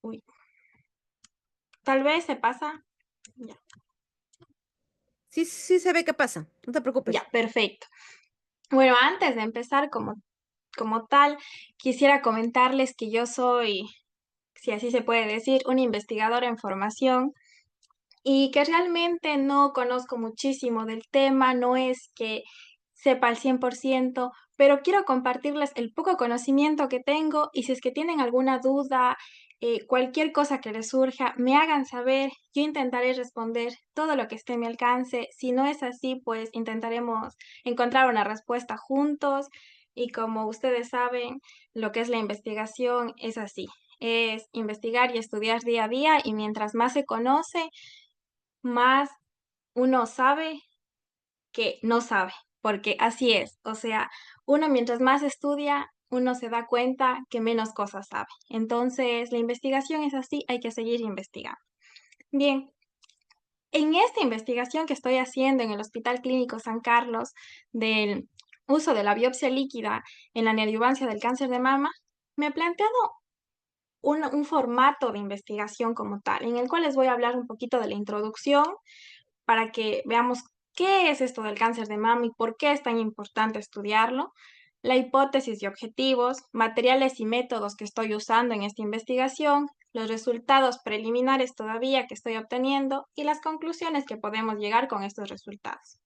Uy, tal vez se pasa. Ya, Sí, sí se ve qué pasa, no te preocupes. ya, perfecto. Bueno, antes de empezar como tal, quisiera comentarles que yo soy, si así se puede decir, una investigadora en formación y que realmente no conozco muchísimo del tema, no es que sepa al 100%, pero quiero compartirles el poco conocimiento que tengo y si es que tienen alguna duda, cualquier cosa que les surja, me hagan saber, yo intentaré responder todo lo que esté a mi alcance. Si no es así, pues intentaremos encontrar una respuesta juntos y como ustedes saben, lo que es la investigación es así. Es investigar y estudiar día a día y mientras más se conoce, más uno sabe que no sabe, porque así es. O sea, uno mientras más estudia, uno se da cuenta que menos cosas sabe. Entonces, la investigación es así, hay que seguir investigando. Bien, en esta investigación que estoy haciendo en el Hospital Clínico San Carlos del uso de la biopsia líquida en la neoadjuvancia del cáncer de mama, me he planteado un formato de investigación como tal, en el cual les voy a hablar un poquito de la introducción para que veamos qué es esto del cáncer de mama y por qué es tan importante estudiarlo, la hipótesis y objetivos, materiales y métodos que estoy usando en esta investigación, los resultados preliminares todavía que estoy obteniendo y las conclusiones que podemos llegar con estos resultados.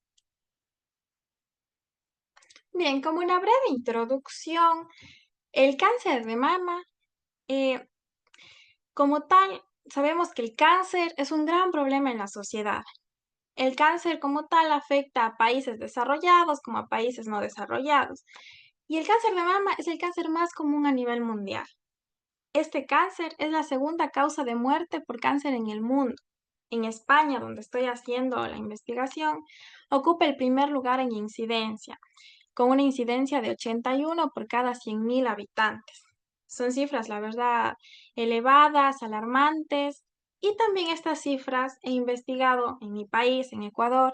Bien, como una breve introducción, el cáncer de mama, eh, como tal, sabemos que el cáncer es un gran problema en la sociedad. El cáncer como tal afecta a países desarrollados como a países no desarrollados. Y el cáncer de mama es el cáncer más común a nivel mundial. Este cáncer es la segunda causa de muerte por cáncer en el mundo. En España, donde estoy haciendo la investigación, ocupa el primer lugar en incidencia, con una incidencia de 81 por cada 100.000 habitantes. Son cifras, la verdad, elevadas, alarmantes, y también estas cifras he investigado en mi país, en Ecuador,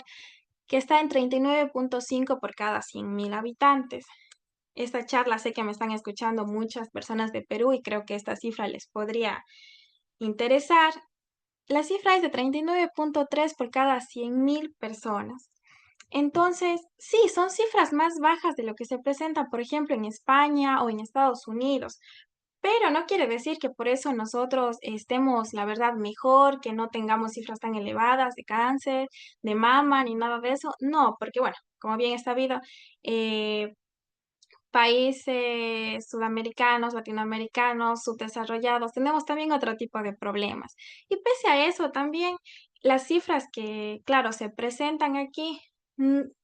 que está en 39.5 por cada 100.000 habitantes. Esta charla sé que me están escuchando muchas personas de Perú y creo que esta cifra les podría interesar. La cifra es de 39.3 por cada 100.000 personas. Entonces, sí, son cifras más bajas de lo que se presenta, por ejemplo, en España o en Estados Unidos, pero no quiere decir que por eso nosotros estemos, la verdad, mejor, que no tengamos cifras tan elevadas de cáncer, de mama, ni nada de eso. No, porque bueno, como bien es sabido, eh, países sudamericanos, latinoamericanos, subdesarrollados, tenemos también otro tipo de problemas. Y pese a eso, también las cifras que, claro, se presentan aquí,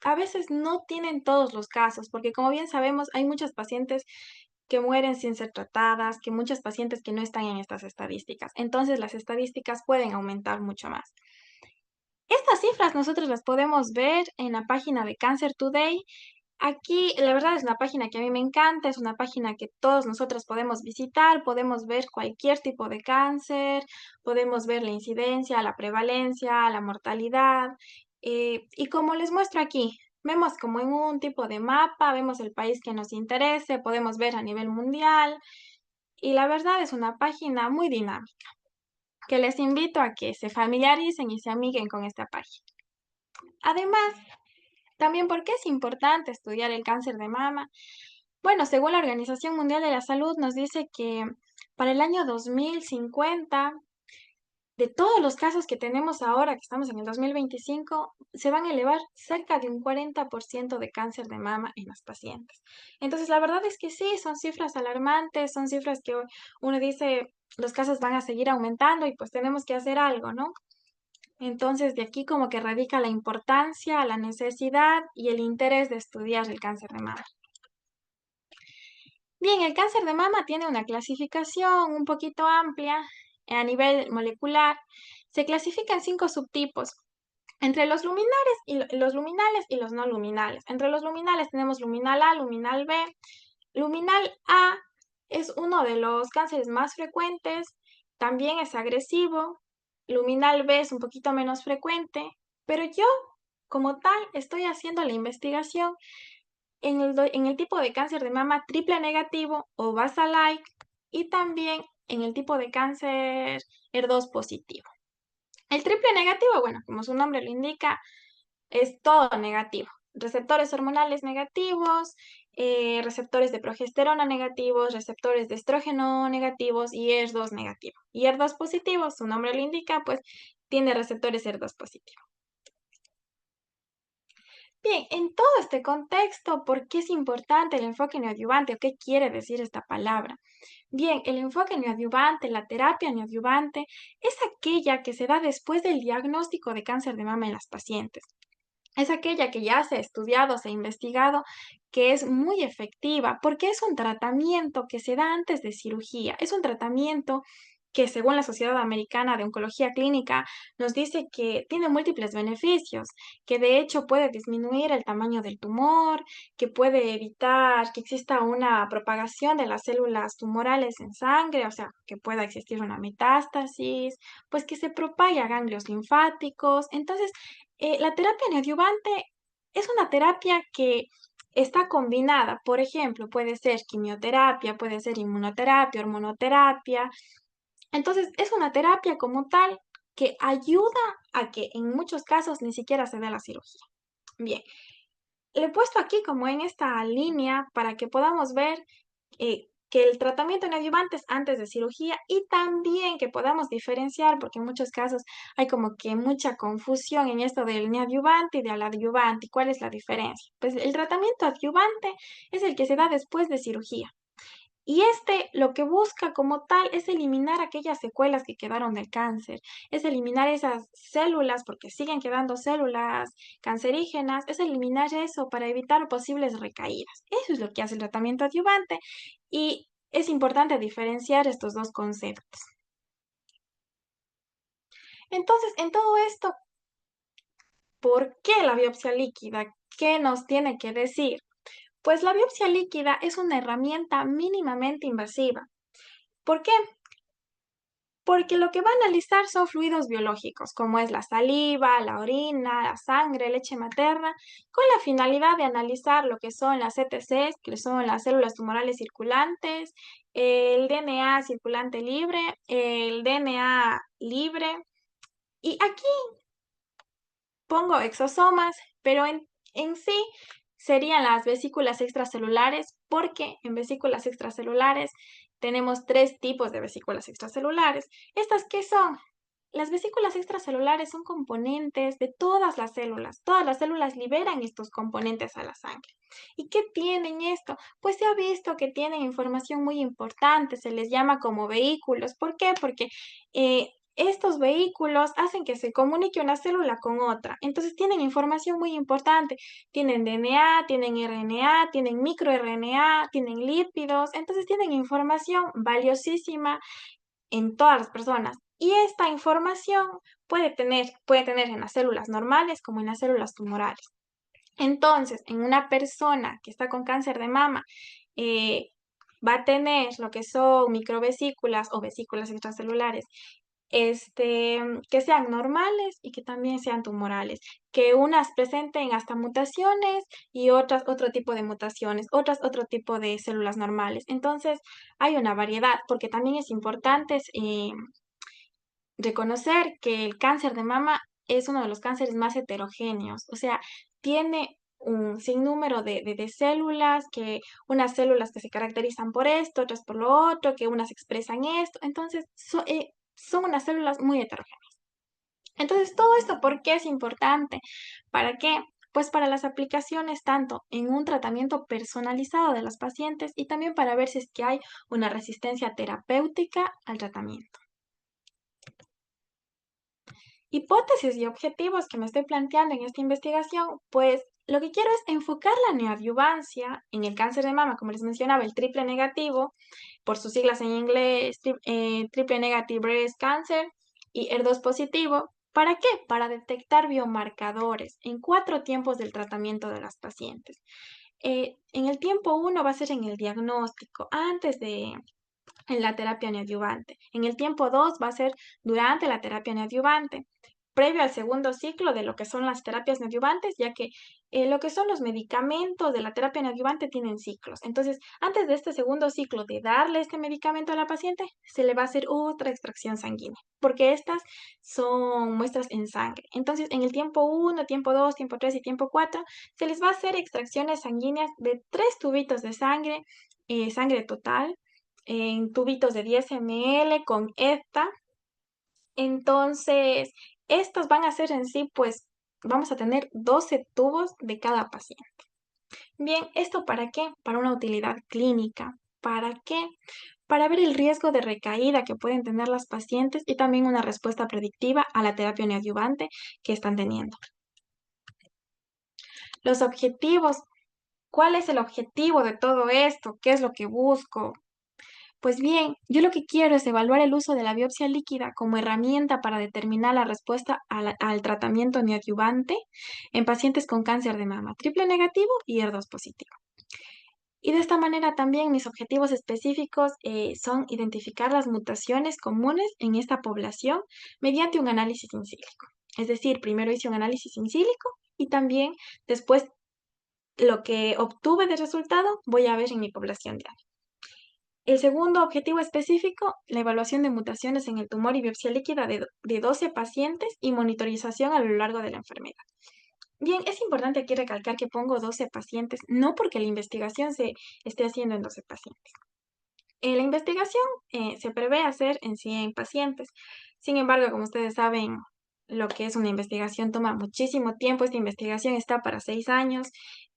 a veces no tienen todos los casos, porque como bien sabemos, hay muchos pacientes que mueren sin ser tratadas, que muchos pacientes que no están en estas estadísticas. Entonces, las estadísticas pueden aumentar mucho más. Estas cifras nosotros las podemos ver en la página de Cancer Today. Aquí, la verdad es una página que a mí me encanta, es una página que todos nosotros podemos visitar, podemos ver cualquier tipo de cáncer, podemos ver la incidencia, la prevalencia, la mortalidad. Y como les muestro aquí, vemos como en un tipo de mapa, vemos el país que nos interese, podemos ver a nivel mundial y la verdad es una página muy dinámica, que les invito a que se familiaricen y se amiguen con esta página. Además, también, ¿por qué es importante estudiar el cáncer de mama? Bueno, según la Organización Mundial de la Salud, nos dice que para el año 2050, de todos los casos que tenemos ahora, que estamos en el 2025, se van a elevar cerca de un 40% de cáncer de mama en las pacientes. Entonces, la verdad es que sí, son cifras alarmantes, son cifras que uno dice, los casos van a seguir aumentando y pues tenemos que hacer algo, ¿no? Entonces, de aquí como que radica la importancia, la necesidad y el interés de estudiar el cáncer de mama. Bien, el cáncer de mama tiene una clasificación un poquito amplia a nivel molecular. Se clasifica en 5 subtipos, entre los luminales y los no luminales. Entre los luminales tenemos luminal A, luminal B. Luminal A es uno de los cánceres más frecuentes, también es agresivo. Luminal B es un poquito menos frecuente, pero yo, como tal, estoy haciendo la investigación en el tipo de cáncer de mama triple negativo o basal-like y también en el tipo de cáncer HER2 positivo. El triple negativo, bueno, como su nombre lo indica, es todo negativo. Receptores hormonales negativos, receptores de progesterona negativos, receptores de estrógeno negativos y HER2 negativo. Y HER2 positivo, su nombre lo indica, pues tiene receptores HER2 positivo. Bien, en todo este contexto, ¿por qué es importante el enfoque neoadyuvante o qué quiere decir esta palabra? Bien, el enfoque neoadyuvante, la terapia neoadyuvante, es aquella que se da después del diagnóstico de cáncer de mama en las pacientes. Es aquella que ya se ha estudiado, se ha investigado, que es muy efectiva, porque es un tratamiento que se da antes de cirugía. Es un tratamiento que, según la Sociedad Americana de Oncología Clínica, nos dice que tiene múltiples beneficios, que de hecho puede disminuir el tamaño del tumor, que puede evitar que exista una propagación de las células tumorales en sangre, o sea, que pueda existir una metástasis, pues que se propague a ganglios linfáticos. Entonces, la terapia neoadyuvante es una terapia que está combinada, por ejemplo, puede ser quimioterapia, puede ser inmunoterapia, hormonoterapia. Entonces, es una terapia como tal que ayuda a que en muchos casos ni siquiera se dé la cirugía. Bien, le he puesto aquí como en esta línea para que podamos ver que el tratamiento neoadyuvante es antes de cirugía y también que podamos diferenciar, porque en muchos casos hay como que mucha confusión en esto del neoadyuvante y del adyuvante. ¿Cuál es la diferencia? Pues el tratamiento adyuvante es el que se da después de cirugía. Y este lo que busca como tal es eliminar aquellas secuelas que quedaron del cáncer, es eliminar esas células, porque siguen quedando células cancerígenas, es eliminar eso para evitar posibles recaídas. Eso es lo que hace el tratamiento adyuvante y es importante diferenciar estos dos conceptos. Entonces, en todo esto, ¿por qué la biopsia líquida? ¿Qué nos tiene que decir? Pues la biopsia líquida es una herramienta mínimamente invasiva. ¿Por qué? Porque lo que va a analizar son fluidos biológicos, como es la saliva, la orina, la sangre, leche materna, con la finalidad de analizar lo que son las CTCs, que son las células tumorales circulantes, el DNA circulante libre, el DNA libre. Y aquí pongo exosomas, pero en sí serían las vesículas extracelulares, porque en vesículas extracelulares tenemos tres tipos de vesículas extracelulares. ¿Estas qué son? Las vesículas extracelulares son componentes de todas las células. Todas las células liberan estos componentes a la sangre. ¿Y qué tienen esto? Pues se ha visto que tienen información muy importante, se les llama como vehículos. ¿Por qué? Porque estos vehículos hacen que se comunique una célula con otra. Entonces tienen información muy importante. Tienen DNA, tienen RNA, tienen microRNA, tienen lípidos. Entonces tienen información valiosísima en todas las personas. Y esta información puede tener en las células normales como en las células tumorales. Entonces, en una persona que está con cáncer de mama, eh, va a tener lo que son microvesículas o vesículas extracelulares, que sean normales y que también sean tumorales, que unas presenten hasta mutaciones y otras otro tipo de mutaciones, otras otro tipo de células normales. Entonces, hay una variedad, porque también es importante reconocer que el cáncer de mama es uno de los cánceres más heterogéneos, o sea, tiene un sinnúmero de células, que unas células que se caracterizan por esto, otras por lo otro, que unas expresan esto, entonces son unas células muy heterogéneas. Entonces, todo esto, ¿por qué es importante? ¿Para qué? Pues para las aplicaciones tanto en un tratamiento personalizado de los pacientes y también para ver si es que hay una resistencia terapéutica al tratamiento. Hipótesis y objetivos que me estoy planteando en esta investigación, pues lo que quiero es enfocar la neoadyuvancia en el cáncer de mama, como les mencionaba, el triple negativo, por sus siglas en inglés, triple negative breast cancer y HER2 positivo. ¿Para qué? Para detectar biomarcadores en 4 tiempos del tratamiento de las pacientes. En el tiempo 1 va a ser en el diagnóstico, antes de en la terapia neoadyuvante. En el tiempo 2 va a ser durante la terapia neoadyuvante. previo al segundo ciclo de lo que son las terapias neoadyuvantes, ya que lo que son los medicamentos de la terapia neoadyuvante tienen ciclos. Entonces, antes de este segundo ciclo de darle este medicamento a la paciente, se le va a hacer otra extracción sanguínea, porque estas son muestras en sangre. Entonces, en el tiempo 1, tiempo 2, tiempo 3 y tiempo 4, se les va a hacer extracciones sanguíneas de 3 tubitos de sangre, sangre total, en tubitos de 10 ml con EFTA. Entonces, estos van a ser en sí, pues, vamos a tener 12 tubos de cada paciente. Bien, ¿esto para qué? Para una utilidad clínica. ¿Para qué? Para ver el riesgo de recaída que pueden tener las pacientes y también una respuesta predictiva a la terapia neoadyuvante que están teniendo. Los objetivos. ¿Cuál es el objetivo de todo esto? ¿Qué es lo que busco? Pues bien, yo lo que quiero es evaluar el uso de la biopsia líquida como herramienta para determinar la respuesta al tratamiento neoadyuvante en pacientes con cáncer de mama triple negativo y ER2 positivo. Y de esta manera también mis objetivos específicos son identificar las mutaciones comunes en esta población mediante un análisis in sílico. Es decir, primero hice un análisis in sílico y también después lo que obtuve de resultado voy a ver en mi población diana. El segundo objetivo específico, la evaluación de mutaciones en el tumor y biopsia líquida de 12 pacientes y monitorización a lo largo de la enfermedad. Bien, es importante aquí recalcar que pongo 12 pacientes, no porque la investigación se esté haciendo en 12 pacientes. La investigación se prevé hacer en 100 pacientes. Sin embargo, como ustedes saben, lo que es una investigación toma muchísimo tiempo. Esta investigación está para 6 años.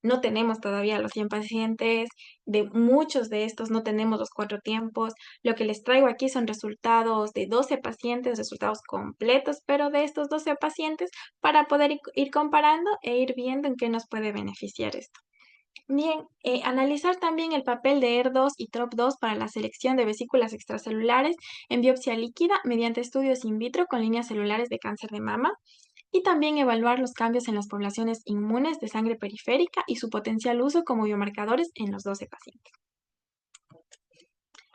No tenemos todavía los 100 pacientes. De muchos de estos no tenemos los 4 tiempos. Lo que les traigo aquí son resultados de 12 pacientes, resultados completos, pero de estos 12 pacientes para poder ir comparando e ir viendo en qué nos puede beneficiar esto. Bien, analizar también el papel de ER2 y TROP2 para la selección de vesículas extracelulares en biopsia líquida mediante estudios in vitro con líneas celulares de cáncer de mama y también evaluar los cambios en las poblaciones inmunes de sangre periférica y su potencial uso como biomarcadores en los 12 pacientes.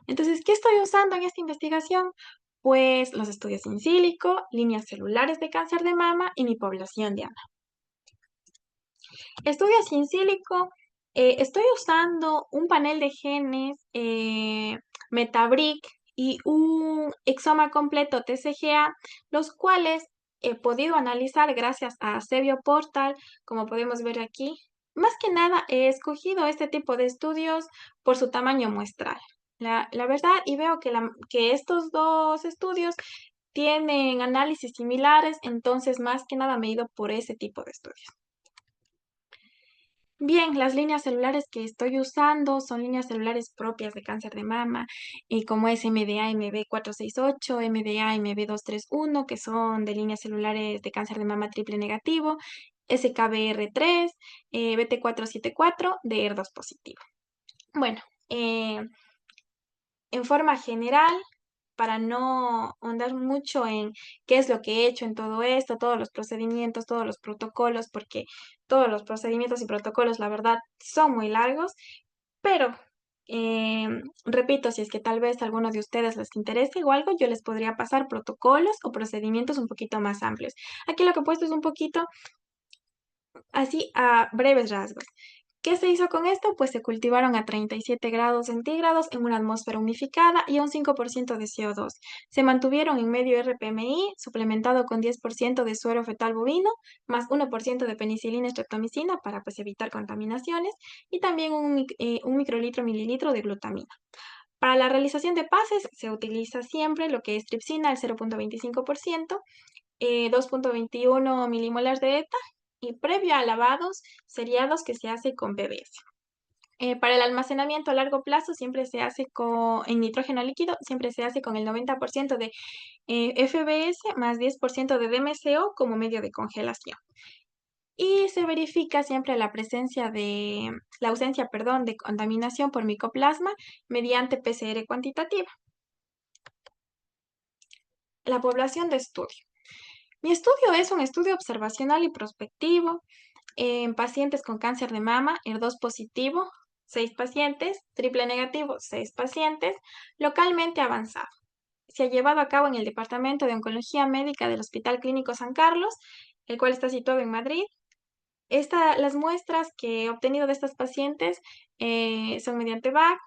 Entonces, ¿qué estoy usando en esta investigación? Pues los estudios in sílico, líneas celulares de cáncer de mama y mi población de estudios in sílico, estoy usando un panel de genes, Metabric y un exoma completo TCGA, los cuales he podido analizar gracias a Sevio Portal, como podemos ver aquí. Más que nada he escogido este tipo de estudios por su tamaño muestral. La verdad, y veo que estos dos estudios tienen análisis similares, entonces más que nada me he ido por ese tipo de estudios. Bien, las líneas celulares que estoy usando son líneas celulares propias de cáncer de mama, como es MDA-MB468, MDA-MB231, que son de líneas celulares de cáncer de mama triple negativo, SKBR3, BT474 de ER2 positivo. Bueno, en forma general, para no ahondar mucho en qué es lo que he hecho en todo esto, todos los procedimientos, todos los protocolos, porque todos los procedimientos y protocolos, la verdad, son muy largos, pero repito, si es que tal vez a alguno de ustedes les interese o algo, yo les podría pasar protocolos o procedimientos un poquito más amplios. Aquí lo que he puesto es un poquito así a breves rasgos. ¿Qué se hizo con esto? Pues se cultivaron a 37 grados centígrados en una atmósfera unificada y a un 5% de CO2. Se mantuvieron en medio RPMI, suplementado con 10% de suero fetal bovino, más 1% de penicilina estreptomicina para pues, evitar contaminaciones y también un microlitro mililitro de glutamina. Para la realización de pases se utiliza siempre lo que es tripsina al 0.25%, 2.21 milimolar de ETA y previo a lavados seriados que se hace con PBS. Para el almacenamiento a largo plazo siempre se hace en nitrógeno líquido, siempre se hace con el 90% de FBS más 10% de DMCO como medio de congelación. Y se verifica siempre la ausencia, perdón, de contaminación por micoplasma mediante PCR cuantitativa. La población de estudio. Mi estudio es un estudio observacional y prospectivo en pacientes con cáncer de mama, ER2 positivo, 6 pacientes, triple negativo, 6 pacientes, localmente avanzado. se ha llevado a cabo en el Departamento de Oncología Médica del Hospital Clínico San Carlos, el cual está situado en Madrid. Las muestras que he obtenido de estas pacientes son mediante BAC,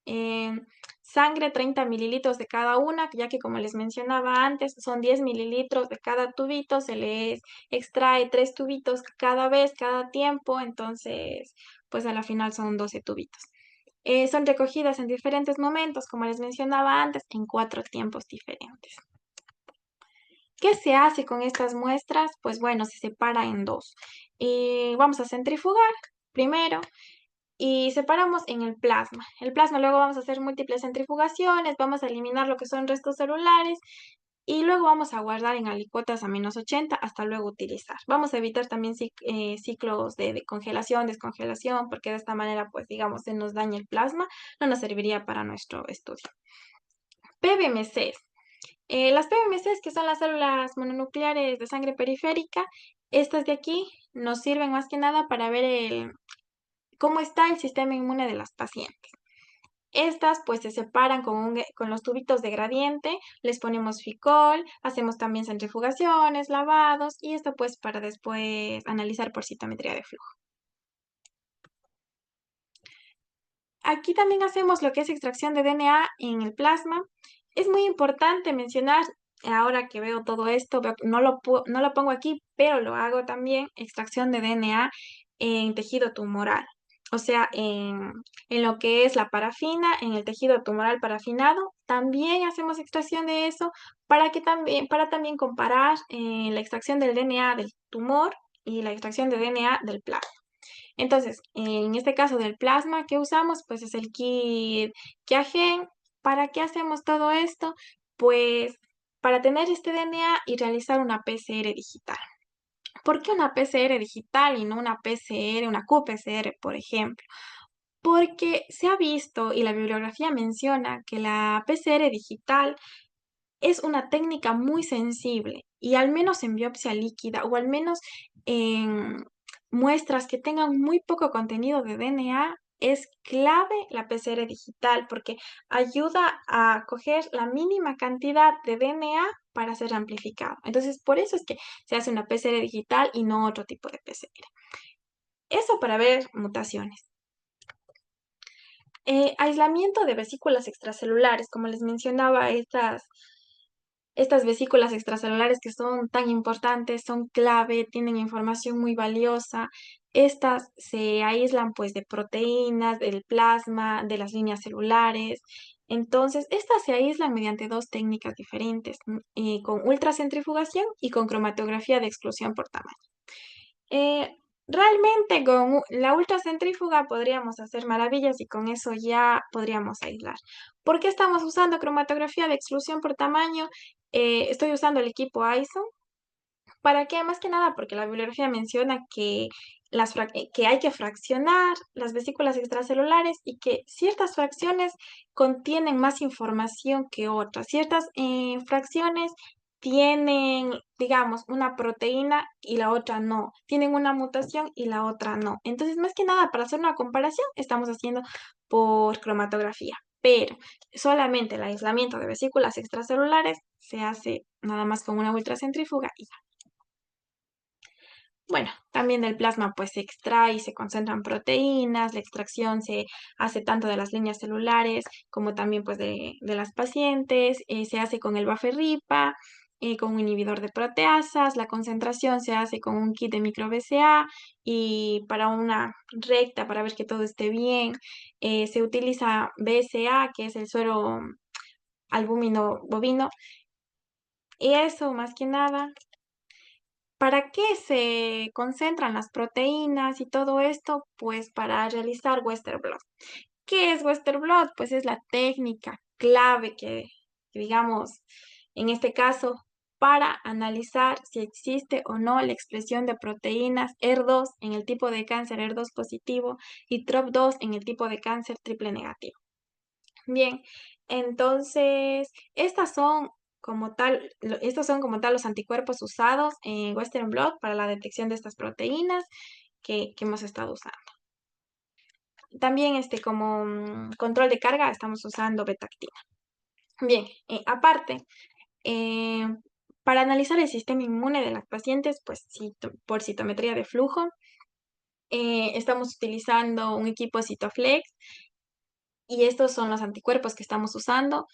eh, sangre 30 mililitros de cada una, ya que como les mencionaba antes, son 10 mililitros de cada tubito, se les extrae 3 tubitos cada vez, cada tiempo, entonces pues a la final son 12 tubitos. Son recogidas en diferentes momentos, como les mencionaba antes, en 4 tiempos diferentes. ¿Qué se hace con estas muestras? Pues bueno, se separa en dos. Vamos a centrifugar primero y separamos en el plasma. El plasma luego vamos a hacer múltiples centrifugaciones, vamos a eliminar lo que son restos celulares y luego vamos a guardar en alicuotas a -80 hasta luego utilizar. Vamos a evitar también ciclos de congelación, descongelación, porque de esta manera, pues digamos, se nos daña el plasma, no nos serviría para nuestro estudio. PBMCs. Las PBMCs, que son las células mononucleares de sangre periférica, estas de aquí nos sirven más que nada para ver cómo está el sistema inmune de las pacientes. Estas pues se separan con los tubitos de gradiente, les ponemos ficol, hacemos también centrifugaciones, lavados y esto pues para después analizar por citometría de flujo. Aquí también hacemos lo que es extracción de DNA en el plasma. Es muy importante mencionar, ahora que veo todo esto, no lo pongo aquí, pero lo hago también, extracción de DNA en tejido tumoral. O sea, en lo que es la parafina, en el tejido tumoral parafinado, también hacemos extracción de eso para también comparar la extracción del DNA del tumor y la extracción de DNA del plasma. Entonces, en este caso del plasma que usamos, pues es el kit Qiagen. ¿Para qué hacemos todo esto? Pues para tener este DNA y realizar una PCR digital. ¿Por qué una PCR digital y no una PCR, una qPCR, por ejemplo? Porque se ha visto y la bibliografía menciona que la PCR digital es una técnica muy sensible y al menos en biopsia líquida o al menos en muestras que tengan muy poco contenido de DNA, es clave la PCR digital porque ayuda a coger la mínima cantidad de DNA para ser amplificado. Entonces, por eso es que se hace una PCR digital y no otro tipo de PCR. Eso para ver mutaciones. Aislamiento de vesículas extracelulares, como les mencionaba, estas vesículas extracelulares que son tan importantes, son clave, tienen información muy valiosa. Estas se aíslan pues de proteínas, del plasma, de las líneas celulares. Entonces, estas se aíslan mediante dos técnicas diferentes, con ultracentrifugación y con cromatografía de exclusión por tamaño. Eh, Realmente con la ultracentrífuga podríamos hacer maravillas y con eso ya podríamos aislar. ¿Por qué estamos usando cromatografía de exclusión por tamaño? Estoy usando el equipo ISO. ¿Para qué? Más que nada porque la bibliografía menciona que, que hay que fraccionar las vesículas extracelulares y que ciertas fracciones contienen más información que otras. Ciertas fracciones tienen, digamos, una proteína y la otra no. Tienen una mutación y la otra no. Entonces, más que nada, para hacer una comparación, estamos haciendo por cromatografía. Pero solamente el aislamiento de vesículas extracelulares se hace nada más con una ultracentrífuga y ya. Bueno, también del plasma pues se extrae y se concentran proteínas, la extracción se hace tanto de las líneas celulares como también pues de las pacientes, se hace con el Baferipa, con un inhibidor de proteasas, la concentración se hace con un kit de micro BCA y para una recta, para ver que todo esté bien, se utiliza BSA, que es el suero albúmino bovino, y eso más que nada. ¿Para qué se concentran las proteínas y todo esto? Pues para realizar Western blot. ¿Qué es Western blot? Pues es la técnica clave que digamos, en este caso, para analizar si existe o no la expresión de proteínas ER2 en el tipo de cáncer ER2 positivo y TROP2 en el tipo de cáncer triple negativo. Bien, entonces, estos son como tal los anticuerpos usados en Western blot para la detección de estas proteínas que hemos estado usando. También como control de carga estamos usando betactina. Bien, aparte, eh, para analizar el sistema inmune de las pacientes, pues por citometría de flujo, estamos utilizando un equipo Cytoflex y estos son los anticuerpos que estamos usando.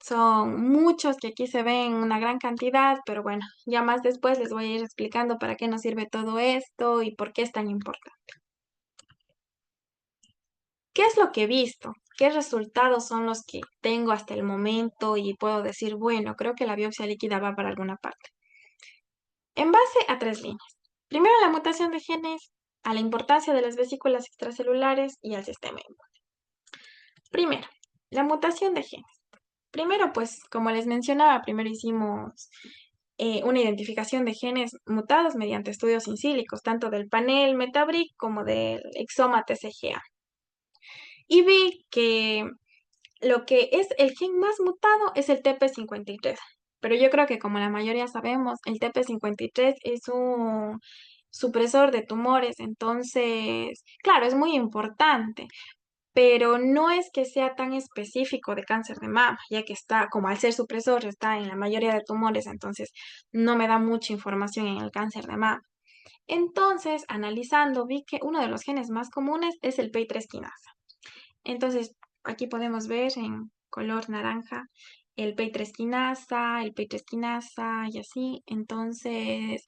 Son muchos que aquí se ven una gran cantidad, pero bueno, ya más después les voy a ir explicando para qué nos sirve todo esto y por qué es tan importante. ¿Qué es lo que he visto? ¿Qué resultados son los que tengo hasta el momento y puedo decir, bueno, creo que la biopsia líquida va para alguna parte? En base a tres líneas. Primero, la mutación de genes, a la importancia de las vesículas extracelulares y al sistema inmune. Primero, la mutación de genes. Primero, pues, como les mencionaba, primero hicimos una identificación de genes mutados mediante estudios in sílicos, tanto del panel Metabric como del exoma TCGA. Y vi que lo que es el gen más mutado es el TP53. Pero yo creo que como la mayoría sabemos, el TP53 es un supresor de tumores, entonces, claro, es muy importante, pero no es que sea tan específico de cáncer de mama, ya que está, como al ser supresor, está en la mayoría de tumores, entonces no me da mucha información en el cáncer de mama. Entonces, analizando, vi que uno de los genes más comunes es el PI3 quinasa. Entonces, aquí podemos ver en color naranja el PI3 quinasa, el PI3 quinasa y así. Entonces,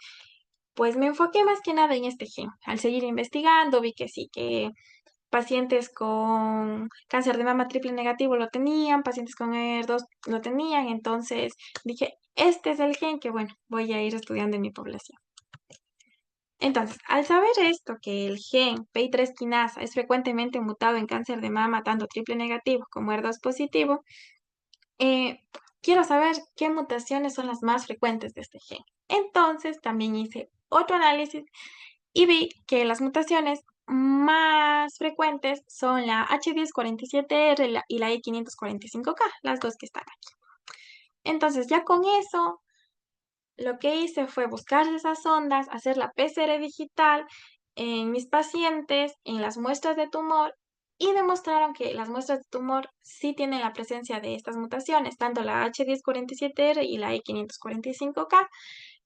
pues me enfoqué más que nada en este gen. Al seguir investigando, vi que sí, que pacientes con cáncer de mama triple negativo lo tenían, pacientes con ER2 lo tenían. Entonces, dije, este es el gen que, bueno, voy a ir estudiando en mi población. Entonces, al saber esto, que el gen PI3 quinasa es frecuentemente mutado en cáncer de mama, tanto triple negativo como ER2 positivo, eh, quiero saber qué mutaciones son las más frecuentes de este gen. Entonces, también hice otro análisis y vi que las mutaciones más frecuentes son la H1047R y la E545K, las dos que están aquí. Entonces, ya con eso lo que hice fue buscar esas ondas, hacer la PCR digital en mis pacientes, en las muestras de tumor, y demostraron que las muestras de tumor sí tienen la presencia de estas mutaciones, tanto la H1047R y la E545K.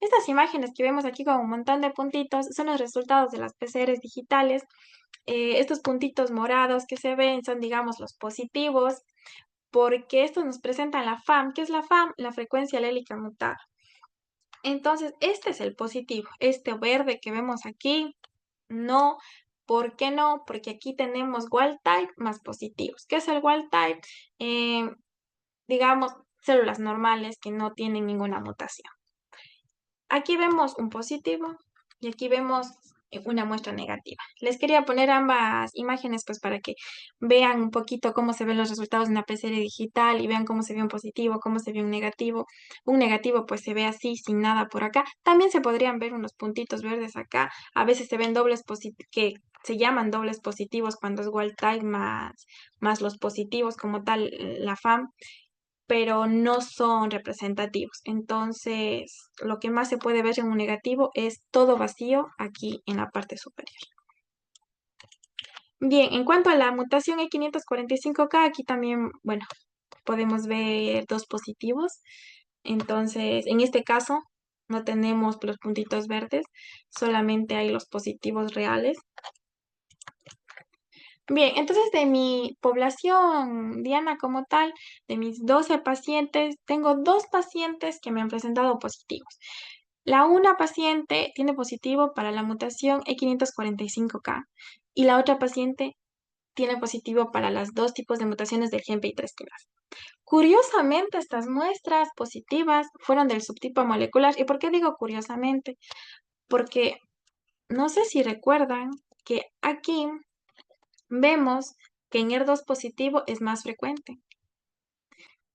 Estas imágenes que vemos aquí con un montón de puntitos son los resultados de las PCRs digitales. Estos puntitos morados que se ven son, digamos, los positivos, porque estos nos presentan la FAM. ¿Qué es la FAM? La frecuencia alélica mutada. Entonces, este es el positivo. Este verde que vemos aquí, no. ¿Por qué no? Porque aquí tenemos wild type más positivos. ¿Qué es el wild type? Eh, digamos, células normales que no tienen ninguna mutación. Aquí vemos un positivo y aquí vemos una muestra negativa. Les quería poner ambas imágenes pues para que vean un poquito cómo se ven los resultados de una PCR digital y vean cómo se ve un positivo, cómo se ve un negativo. Un negativo pues se ve así, sin nada por acá. También se podrían ver unos puntitos verdes acá. A veces se ven dobles positivos que se llaman dobles positivos cuando es wild type más los positivos como tal, la FAM, pero no son representativos. Entonces, lo que más se puede ver en un negativo es todo vacío aquí en la parte superior. Bien, en cuanto a la mutación E545K, aquí también, bueno, podemos ver dos positivos. Entonces, en este caso, no tenemos los puntitos verdes, solamente hay los positivos reales. Bien, entonces de mi población, Diana, como tal, de mis 12 pacientes, tengo dos pacientes que me han presentado positivos. La una paciente tiene positivo para la mutación E545K y la otra paciente tiene positivo para las dos tipos de mutaciones del gen PI3 kinase. Curiosamente, estas muestras positivas fueron del subtipo molecular. ¿Y por qué digo curiosamente? Porque no sé si recuerdan que aquí vemos que en ER2 positivo es más frecuente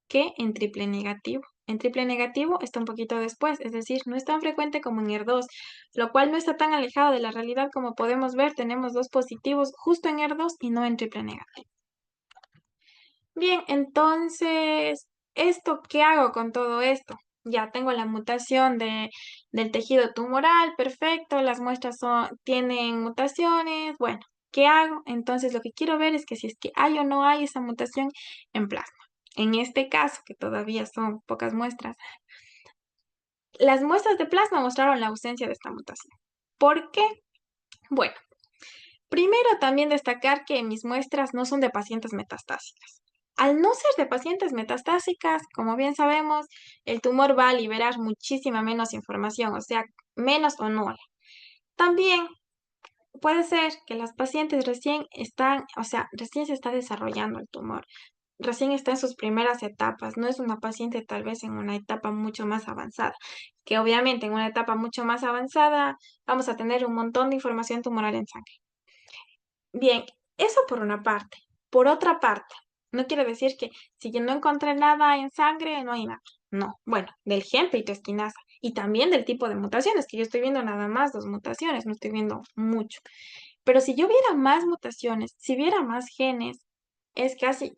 que en triple negativo. En triple negativo está un poquito después, es decir, no es tan frecuente como en ER2, lo cual no está tan alejado de la realidad como podemos ver. Tenemos dos positivos justo en ER2 y no en triple negativo. Bien, entonces, ¿esto qué hago con todo esto? Ya tengo la mutación del tejido tumoral, perfecto, las muestras tienen mutaciones, bueno, ¿qué hago? Entonces, lo que quiero ver es que si es que hay o no hay esa mutación en plasma. En este caso, que todavía son pocas muestras, las muestras de plasma mostraron la ausencia de esta mutación. ¿Por qué? Bueno, primero también destacar que mis muestras no son de pacientes metastásicas. Al no ser de pacientes metastásicas, como bien sabemos, el tumor va a liberar muchísima menos información, o sea, menos o nula. También puede ser que las pacientes recién están, o sea, recién se está desarrollando el tumor, recién está en sus primeras etapas, no es una paciente tal vez en una etapa mucho más avanzada, que obviamente en una etapa mucho más avanzada vamos a tener un montón de información tumoral en sangre. Bien, eso por una parte. Por otra parte, no quiere decir que si yo no encontré nada en sangre, no hay nada. No, bueno, del gen peitoesquinasa y también del tipo de mutaciones, que yo estoy viendo nada más dos mutaciones, no estoy viendo mucho. Pero si yo viera más mutaciones, si viera más genes, es casi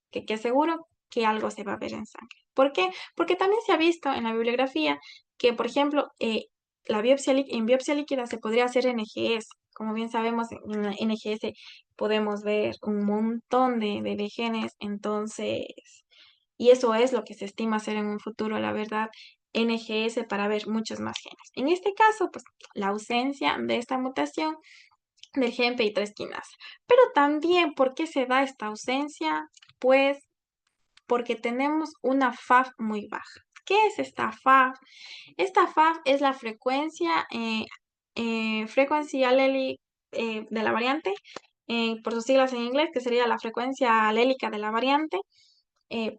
que seguro que algo se va a ver en sangre. ¿Por qué? Porque también se ha visto en la bibliografía que, por ejemplo, en biopsia líquida se podría hacer NGS. Como bien sabemos, en la NGS podemos ver un montón de genes, entonces, y eso es lo que se estima hacer en un futuro, la verdad, NGS para ver muchos más genes. En este caso, pues, la ausencia de esta mutación del gen PI3 quinasa. Pero también, ¿por qué se da esta ausencia? Pues porque tenemos una FAF muy baja. ¿Qué es esta FAF? Esta FAF es la frecuencia, frequency allele de la variante, por sus siglas en inglés, que sería la frecuencia alélica de la variante. eh,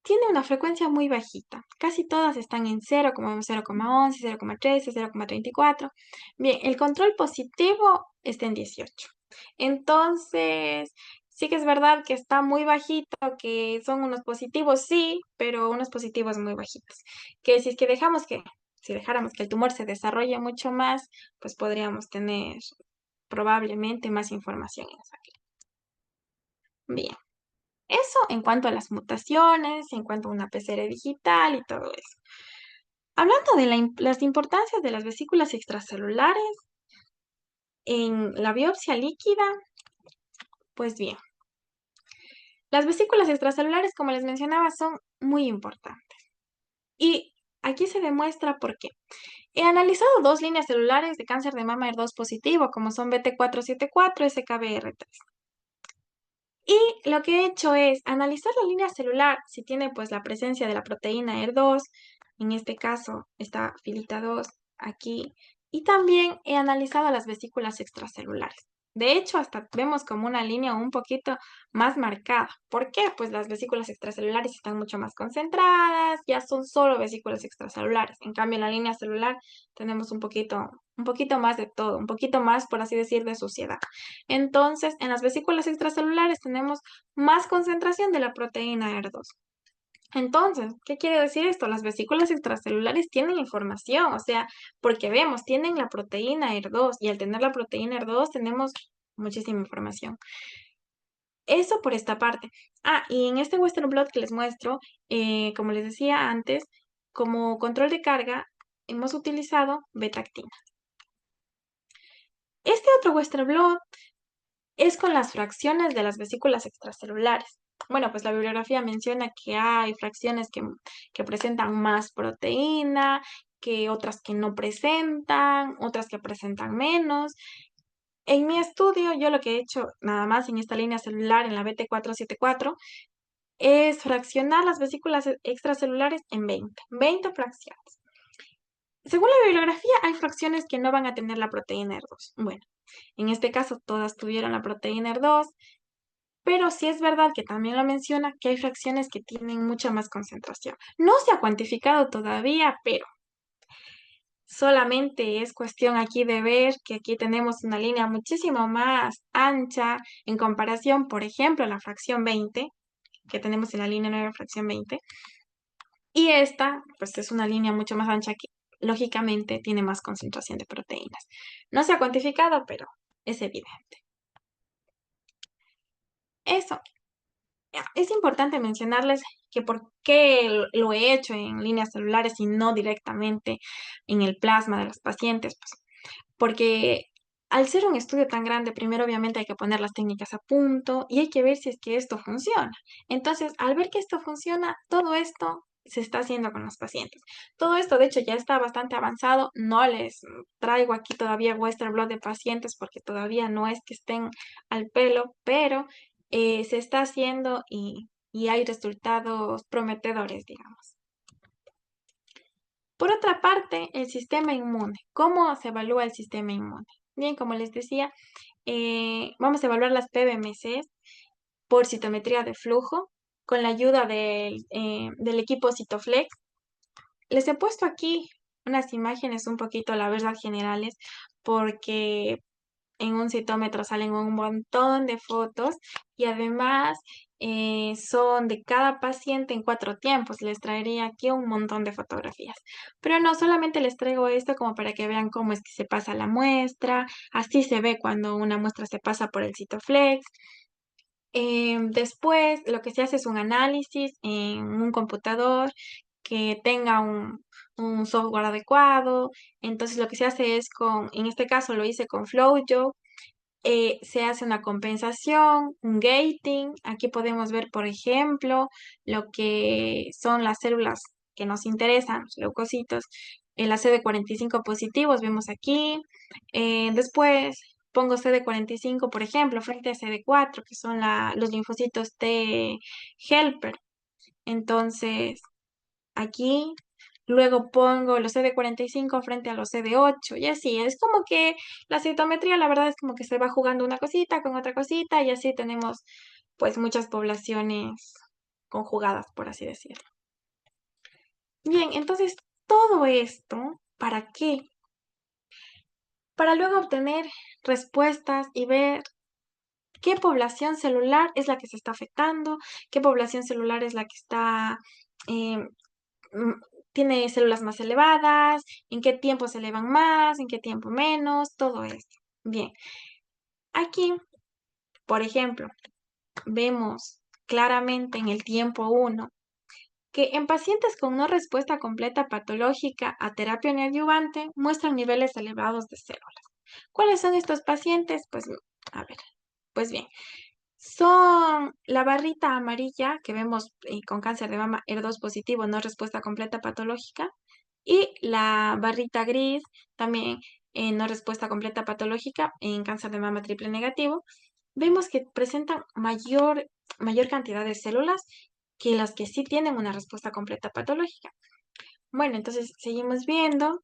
Tiene una frecuencia muy bajita. Casi todas están en 0,11, 0,13, 0,34. Bien, el control positivo está en 18. Entonces, sí que es verdad que está muy bajito, que son unos positivos, sí, pero unos positivos muy bajitos. Que si es que si dejáramos que el tumor se desarrolle mucho más, pues podríamos tener probablemente más información en sangre. Bien. Eso en cuanto a las mutaciones, en cuanto a una PCR digital y todo eso. Hablando de las importancias de las vesículas extracelulares en la biopsia líquida, pues bien, las vesículas extracelulares, como les mencionaba, son muy importantes. Y aquí se demuestra por qué. He analizado dos líneas celulares de cáncer de mama ER2 positivo, como son BT474 y SKBR3. Y lo que he hecho es analizar la línea celular si tiene pues la presencia de la proteína ER2, en este caso está filita 2 aquí, y también he analizado las vesículas extracelulares. De hecho, hasta vemos como una línea un poquito más marcada. ¿Por qué? Pues las vesículas extracelulares están mucho más concentradas, ya son solo vesículas extracelulares. En cambio, en la línea celular tenemos un poquito más de todo, un poquito más, por así decir, de suciedad. Entonces, en las vesículas extracelulares tenemos más concentración de la proteína ER2. Entonces, ¿qué quiere decir esto? Las vesículas extracelulares tienen información, o sea, porque vemos, tienen la proteína ER2 y al tener la proteína ER2 tenemos muchísima información. Eso por esta parte. Ah, y en este Western blot que les muestro, como les decía antes, como control de carga hemos utilizado beta-actina. Este otro Western blot es con las fracciones de las vesículas extracelulares. Bueno, pues la bibliografía menciona que hay fracciones que presentan más proteína, que otras que no presentan, otras que presentan menos. En mi estudio, yo lo que he hecho nada más en esta línea celular, en la BT474, es fraccionar las vesículas extracelulares en 20 fracciones. Según la bibliografía, hay fracciones que no van a tener la proteína ER2. Bueno, en este caso todas tuvieron la proteína ER2, pero sí es verdad que también lo menciona que hay fracciones que tienen mucha más concentración. No se ha cuantificado todavía, pero solamente es cuestión aquí de ver que aquí tenemos una línea muchísimo más ancha en comparación, por ejemplo, a la fracción 20, que tenemos en la línea 9, fracción 20, y esta, pues es una línea mucho más ancha que lógicamente tiene más concentración de proteínas. No se ha cuantificado, pero es evidente. Eso. Es importante mencionarles que por qué lo he hecho en líneas celulares y no directamente en el plasma de los pacientes, pues porque al ser un estudio tan grande, primero obviamente hay que poner las técnicas a punto y hay que ver si es que esto funciona. Entonces, al ver que esto funciona, todo esto se está haciendo con los pacientes. Todo esto, de hecho, ya está bastante avanzado. No les traigo aquí todavía Western blot de pacientes porque todavía no es que estén al pelo, pero se está haciendo y hay resultados prometedores, digamos. Por otra parte, el sistema inmune. ¿Cómo se evalúa el sistema inmune? Bien, como les decía, vamos a evaluar las PBMCs por citometría de flujo con la ayuda del equipo Cytoflex. Les he puesto aquí unas imágenes un poquito, la verdad, generales, porque en un citómetro salen un montón de fotos y además son de cada paciente en 4 tiempos. Les traería aquí un montón de fotografías. Pero no, solamente les traigo esto como para que vean cómo es que se pasa la muestra. Así se ve cuando una muestra se pasa por el Cytoflex. Después, lo que se hace es un análisis en un computador que tenga un software adecuado. Entonces, lo que se hace es en este caso lo hice con FlowJo, se hace una compensación, un gating. Aquí podemos ver, por ejemplo, lo que son las células que nos interesan, los leucocitos, la CD45 positivos, vemos aquí. Después pongo CD45, por ejemplo, frente a CD4, que son los linfocitos T helper. Entonces, aquí luego pongo los CD45 frente a los CD8 y así. Es como que la citometría, la verdad es como que se va jugando una cosita con otra cosita y así tenemos pues muchas poblaciones conjugadas, por así decirlo. Bien, entonces todo esto, ¿para qué? Para luego obtener respuestas y ver qué población celular es la que se está afectando, qué población celular es la que está eh, mm, tiene células más elevadas, en qué tiempo se elevan más, en qué tiempo menos, todo esto. Bien, aquí, por ejemplo, vemos claramente en el tiempo 1 que en pacientes con no respuesta completa patológica a terapia neoadyuvante muestran niveles elevados de células. ¿Cuáles son estos pacientes? Pues, a ver, pues bien, son la barrita amarilla que vemos con cáncer de mama ER2 positivo, no respuesta completa patológica, y la barrita gris también no respuesta completa patológica en cáncer de mama triple negativo. Vemos que presentan mayor cantidad de células que las que sí tienen una respuesta completa patológica. Bueno, entonces seguimos viendo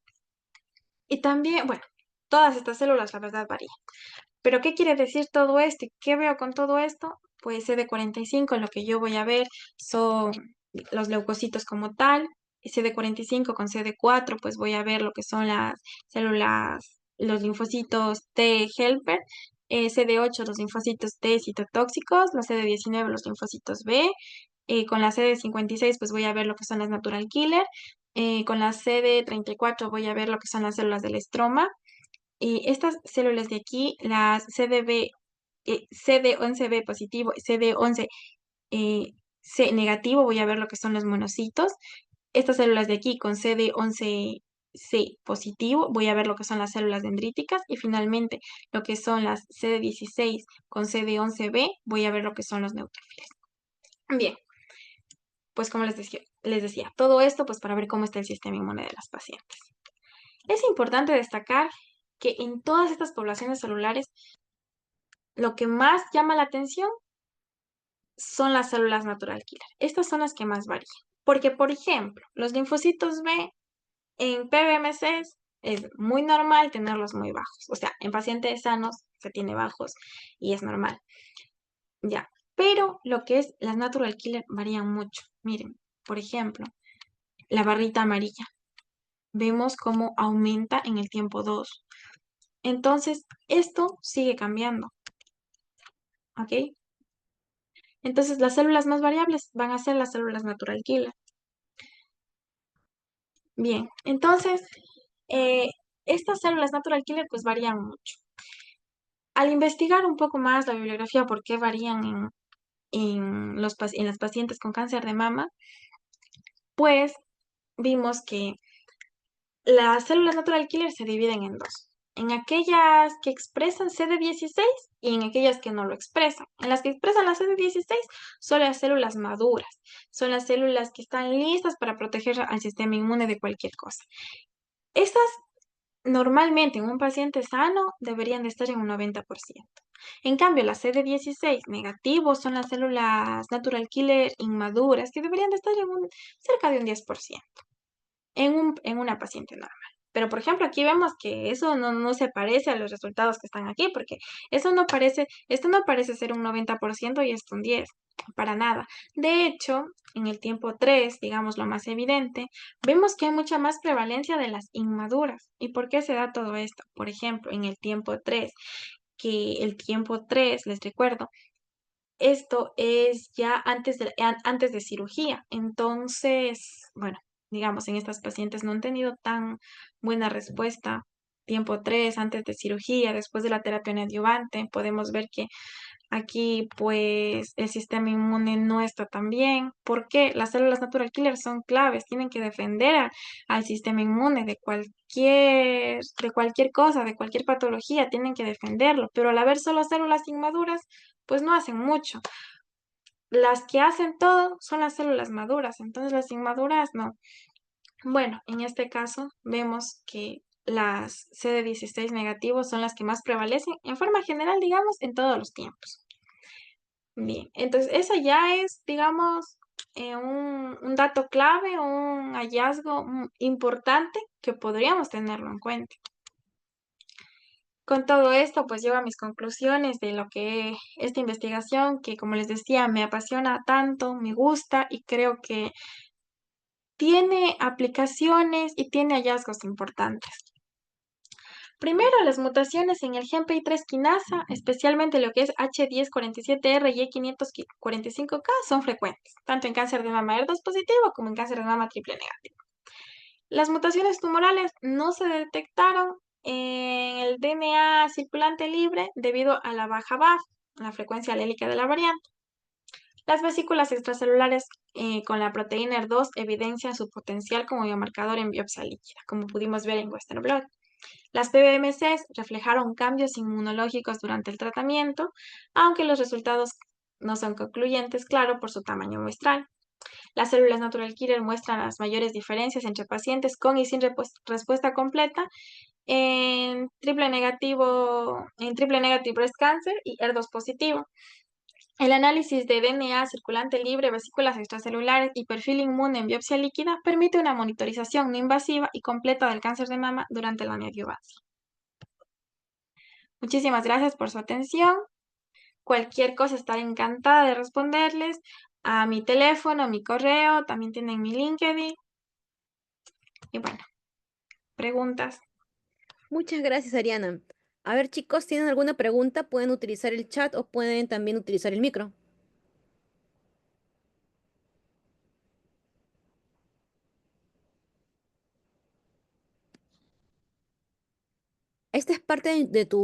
y también, bueno, todas estas células la verdad varían. Pero ¿qué quiere decir todo esto? ¿Y qué veo con todo esto? Pues CD45, lo que yo voy a ver son los leucocitos como tal. Y CD45 con CD4, pues voy a ver lo que son las células, los linfocitos T helper. CD8, los linfocitos T citotóxicos. La CD19, los linfocitos B. Con la CD56, pues voy a ver lo que son las natural killer. Con la CD34 voy a ver lo que son las células del estroma. Y estas células de aquí, las CD11B positivo, CD11 C negativo, voy a ver lo que son los monocitos. Estas células de aquí con CD11C positivo, voy a ver lo que son las células dendríticas. Y finalmente, lo que son las CD16 con CD11B, voy a ver lo que son los neutrófilos. Bien, pues como les decía, todo esto pues para ver cómo está el sistema inmune de las pacientes. Es importante destacar que en todas estas poblaciones celulares lo que más llama la atención son las células natural killer. Estas son las que más varían. Porque, por ejemplo, los linfocitos B en PBMCs es muy normal tenerlos muy bajos. O sea, en pacientes sanos se tiene bajos y es normal. Ya. Pero lo que es las natural killer varían mucho. Miren, por ejemplo, la barrita amarilla. Vemos cómo aumenta en el tiempo 2. Entonces, esto sigue cambiando. ¿Ok? Entonces, las células más variables van a ser las células natural killer. Bien, entonces, eh, estas células natural killer pues varían mucho. Al investigar un poco más la bibliografía, por qué varían en las pacientes con cáncer de mama, pues vimos que las células natural killer se dividen en dos. en aquellas que expresan CD16 y en aquellas que no lo expresan. En las que expresan la CD16 son las células maduras, son las células que están listas para proteger al sistema inmune de cualquier cosa. Estas normalmente en un paciente sano deberían de estar en un 90%. En cambio, las CD16 negativos son las células natural killer inmaduras que deberían de estar en cerca de un 10% en una paciente normal. Pero, por ejemplo, aquí vemos que eso no se parece a los resultados que están aquí, porque esto no parece ser un 90% y esto un 10%, para nada. De hecho, en el tiempo 3, digamos lo más evidente, vemos que hay mucha más prevalencia de las inmaduras. ¿Y por qué se da todo esto? Por ejemplo, en el tiempo 3, que el tiempo 3, les recuerdo, esto es ya antes de cirugía. Entonces, bueno, digamos, en estas pacientes no han tenido tan buena respuesta. Tiempo 3 antes de cirugía, después de la terapia neoadyuvante, podemos ver que aquí pues el sistema inmune no está tan bien. ¿Por qué? Las células natural killer son claves, tienen que defender al sistema inmune de cualquier cosa, de cualquier patología, tienen que defenderlo, pero al haber solo células inmaduras, pues no hacen mucho. Las que hacen todo son las células maduras, entonces las inmaduras no. Bueno, en este caso vemos que las CD16 negativos son las que más prevalecen en forma general, digamos, en todos los tiempos. Bien, entonces eso ya es, digamos, un dato clave, un hallazgo importante que podríamos tenerlo en cuenta. Con todo esto, pues llevo a mis conclusiones de lo que esta investigación, que como les decía, me apasiona tanto, me gusta y creo que tiene aplicaciones y tiene hallazgos importantes. Primero, las mutaciones en el gen PI3 quinasa, especialmente lo que es H1047R y E545K, son frecuentes, tanto en cáncer de mama HER2 positivo como en cáncer de mama triple negativo. Las mutaciones tumorales no se detectaron en el DNA circulante libre debido a la baja BAF, la frecuencia alélica de la variante. Las vesículas extracelulares con la proteína HER2 evidencian su potencial como biomarcador en biopsia líquida, como pudimos ver en Western Blot. Las PBMCs reflejaron cambios inmunológicos durante el tratamiento, aunque los resultados no son concluyentes, claro, por su tamaño muestral. Las células natural killer muestran las mayores diferencias entre pacientes con y sin respuesta completa en triple negative breast cancer y HER2 positivo. El análisis de DNA circulante libre, vesículas extracelulares y perfil inmune en biopsia líquida permite una monitorización no invasiva y completa del cáncer de mama durante la neoadjuvancia. Muchísimas gracias por su atención. Cualquier cosa estaré encantada de responderles a mi teléfono, mi correo, también tienen mi LinkedIn. Y bueno, preguntas. Muchas gracias, Ariana. A ver, chicos, ¿tienen alguna pregunta? Pueden utilizar el chat o pueden también utilizar el micro. Esta es parte de tu